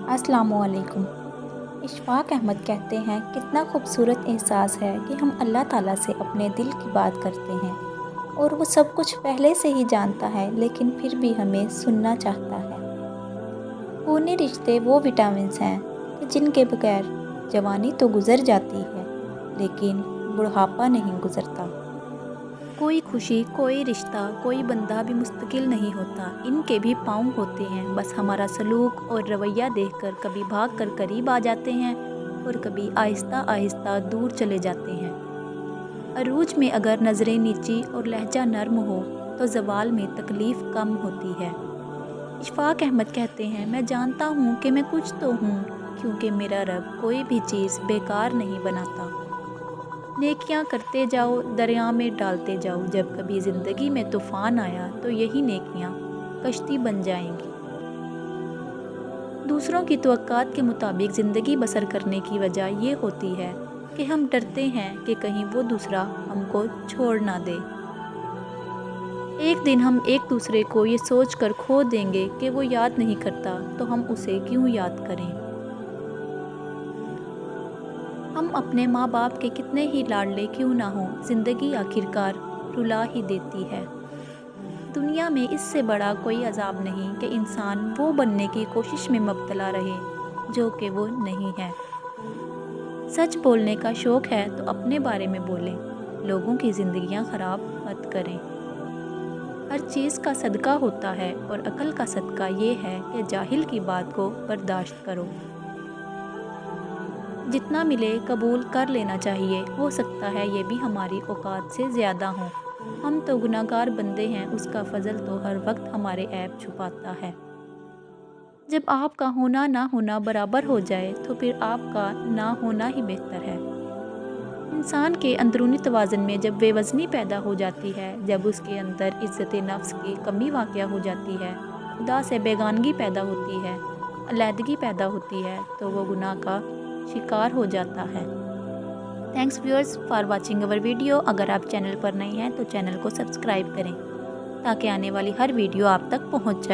السلام علیکم۔ اشفاق احمد کہتے ہیں کتنا خوبصورت احساس ہے کہ ہم اللہ تعالیٰ سے اپنے دل کی بات کرتے ہیں اور وہ سب کچھ پہلے سے ہی جانتا ہے لیکن پھر بھی ہمیں سننا چاہتا ہے۔ خونی رشتے وہ وٹامنس ہیں کہ جن کے بغیر جوانی تو گزر جاتی ہے لیکن بڑھاپا نہیں گزرتا۔ کوئی خوشی، کوئی رشتہ، کوئی بندہ بھی مستقل نہیں ہوتا، ان کے بھی پاؤں ہوتے ہیں، بس ہمارا سلوک اور رویہ دیکھ کر کبھی بھاگ کر قریب آ جاتے ہیں اور کبھی آہستہ آہستہ دور چلے جاتے ہیں۔ عروج میں اگر نظریں نیچی اور لہجہ نرم ہو تو زوال میں تکلیف کم ہوتی ہے۔ اشفاق احمد کہتے ہیں میں جانتا ہوں کہ میں کچھ تو ہوں کیونکہ میرا رب کوئی بھی چیز بیکار نہیں بناتا۔ نیکیاں کرتے جاؤ، دریا میں ڈالتے جاؤ، جب کبھی زندگی میں طوفان آیا تو یہی نیکیاں کشتی بن جائیں گی۔ دوسروں کی توقعات کے مطابق زندگی بسر کرنے کی وجہ یہ ہوتی ہے کہ ہم ڈرتے ہیں کہ کہیں وہ دوسرا ہم کو چھوڑ نہ دے۔ ایک دن ہم ایک دوسرے کو یہ سوچ کر کھو دیں گے کہ وہ یاد نہیں کرتا تو ہم اسے کیوں یاد کریں۔ ہم اپنے ماں باپ کے کتنے ہی لاڈلے کیوں نہ ہوں، زندگی آخرکار رلا ہی دیتی ہے۔ دنیا میں اس سے بڑا کوئی عذاب نہیں کہ انسان وہ بننے کی کوشش میں مبتلا رہے جو کہ وہ نہیں ہے۔ سچ بولنے کا شوق ہے تو اپنے بارے میں بولیں، لوگوں کی زندگیاں خراب مت کریں۔ ہر چیز کا صدقہ ہوتا ہے اور عقل کا صدقہ یہ ہے کہ جاہل کی بات کو برداشت کرو۔ جتنا ملے قبول کر لینا چاہیے، ہو سکتا ہے یہ بھی ہماری اوقات سے زیادہ ہوں۔ ہم تو گناہگار بندے ہیں، اس کا فضل تو ہر وقت ہمارے عیب چھپاتا ہے۔ جب آپ کا ہونا نہ ہونا برابر ہو جائے تو پھر آپ کا نہ ہونا ہی بہتر ہے۔ انسان کے اندرونی توازن میں جب بے وزنی پیدا ہو جاتی ہے، جب اس کے اندر عزت نفس کی کمی واقع ہو جاتی ہے، خدا سے بیگانگی پیدا ہوتی ہے، علیحدگی پیدا ہوتی ہے تو وہ گناہ کا شکار ہو جاتا ہے۔ تھینکس ویورز فار واچنگ اور ویڈیو۔ اگر آپ چینل پر نئے ہیں تو چینل کو سبسکرائب کریں تاکہ آنے والی ہر ویڈیو آپ تک پہنچ جائے۔